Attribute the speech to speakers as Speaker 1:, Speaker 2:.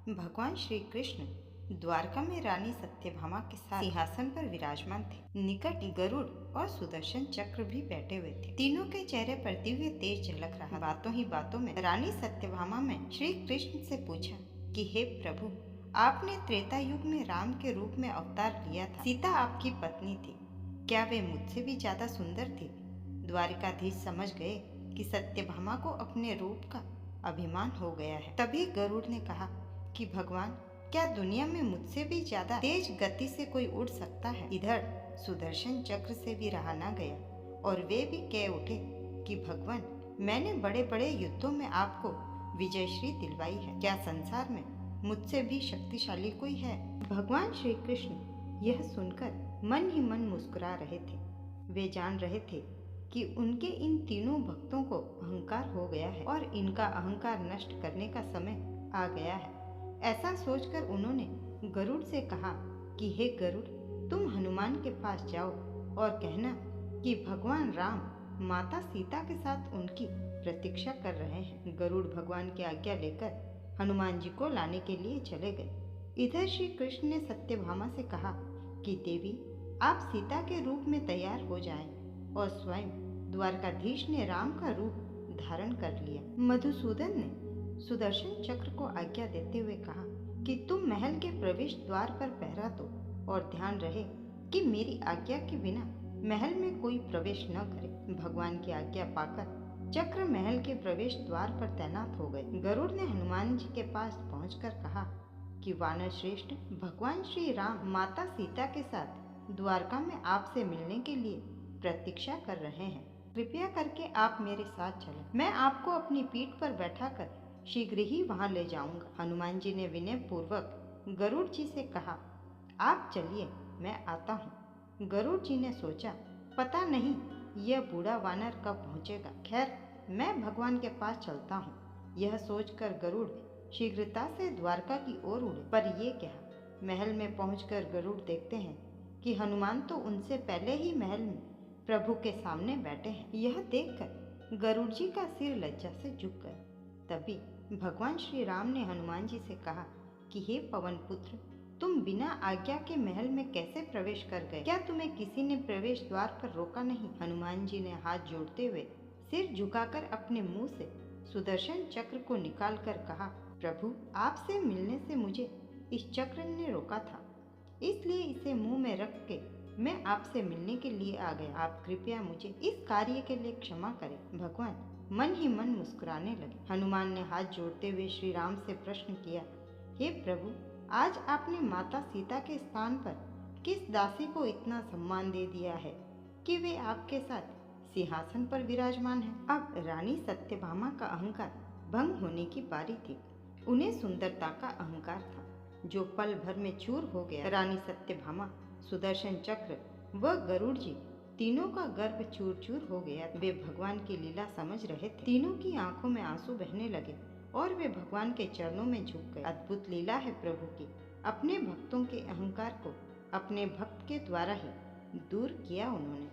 Speaker 1: भगवान श्री कृष्ण द्वारका में रानी सत्यभामा के साथ सिंहासन पर विराजमान थे। निकट गरुड़ और सुदर्शन चक्र भी बैठे हुए थे। तीनों के चेहरे पर दिव्य तेज झलक रहा। बातों ही बातों में रानी सत्यभामा ने श्री कृष्ण से पूछा कि हे प्रभु, आपने त्रेता युग में राम के रूप में अवतार लिया था। सीता आपकी पत्नी थी, क्या वे मुझसे भी ज्यादा सुंदर थी? द्वारिकाधीश समझ गए कि सत्यभामा को अपने रूप का अभिमान हो गया है। तभी गरुड़ ने कहा कि भगवान, क्या दुनिया में मुझसे भी ज्यादा तेज गति से कोई उड़ सकता है? इधर सुदर्शन चक्र से भी रहा न गया और वे भी कह उठे कि भगवान, मैंने बड़े बड़े युद्धों में आपको विजयश्री दिलवाई है, क्या संसार में मुझसे भी शक्तिशाली कोई है? भगवान श्री कृष्ण यह सुनकर मन ही मन मुस्कुरा रहे थे। वे जान रहे थे कि उनके इन तीनों भक्तों को अहंकार हो गया है और इनका अहंकार नष्ट करने का समय आ गया है। ऐसा सोचकर उन्होंने गरुड़ से कहा कि हे गरुड़, तुम हनुमान के पास जाओ और कहना कि भगवान राम माता सीता के साथ उनकी प्रतीक्षा कर रहे हैं। गरुड़ भगवान की आज्ञा लेकर हनुमान जी को लाने के लिए चले गए। इधर श्री कृष्ण ने सत्यभामा से कहा कि देवी, आप सीता के रूप में तैयार हो जाएं। और स्वयं द्वारकाधीश ने राम का रूप धारण कर लिया। मधुसूदन ने सुदर्शन चक्र को आज्ञा देते हुए कहा कि तुम महल के प्रवेश द्वार पर पहरा दो और ध्यान रहे कि मेरी आज्ञा के बिना महल में कोई प्रवेश न करे। भगवान की आज्ञा पाकर चक्र महल के प्रवेश द्वार पर तैनात हो गए। गरुड़ ने हनुमान जी के पास पहुंचकर कहा कि वानर श्रेष्ठ, भगवान श्री राम माता सीता के साथ द्वारका में आपसे मिलने के लिए प्रतीक्षा कर रहे हैं। कृपया करके आप मेरे साथ चलें। मैं आपको अपनी पीठ पर बैठाकर शीघ्र ही वहां ले जाऊंगा। हनुमान जी ने विनय पूर्वक गरुड़ जी से कहा, आप चलिए, मैं आता हूँ। गरुड़ जी ने सोचा, पता नहीं यह बूढ़ा वानर कब पहुँचेगा। खैर, मैं भगवान के पास चलता हूँ। यह सोचकर गरुड़ शीघ्रता से द्वारका की ओर उड़े। पर ये क्या, महल में पहुंचकर गरुड़ देखते हैं कि हनुमान तो उनसे पहले ही महल में प्रभु के सामने बैठे हैं। यह देखकर गरुड़ जी का सिर लज्जा से झुक गया। तभी भगवान श्री राम ने हनुमान जी से कहा कि हे पवन पुत्र, तुम बिना आज्ञा के महल में कैसे प्रवेश कर गए? क्या तुम्हें किसी ने प्रवेश द्वार पर रोका नहीं? हनुमान जी ने हाथ जोड़ते हुए सिर झुकाकर अपने मुंह से सुदर्शन चक्र को निकालकर कहा, प्रभु, आपसे मिलने से मुझे इस चक्र ने रोका था, इसलिए इसे मुंह में रख के मैं आपसे मिलने के लिए आ गया। आप कृपया मुझे इस कार्य के लिए क्षमा करें। भगवान मन ही मन मुस्कुराने लगे। हनुमान ने हाथ जोड़ते हुए श्री राम से प्रश्न किया, हे प्रभु, आज आपने माता सीता के स्थान पर किस दासी को इतना सम्मान दे दिया है कि वे आपके साथ सिंहासन पर विराजमान है? अब रानी सत्यभामा का अहंकार भंग होने की बारी थी। उन्हें सुंदरता का अहंकार था जो पल भर में चूर हो गया। रानी सत्यभामा, सुदर्शन चक्र व गरुड़ जी तीनों का गर्भ चूर चूर हो गया। वे भगवान की लीला समझ रहे थे। तीनों की आंखों में आंसू बहने लगे और वे भगवान के चरणों में झुक गए। अद्भुत लीला है प्रभु की। अपने भक्तों के अहंकार को अपने भक्त के द्वारा ही दूर किया उन्होंने।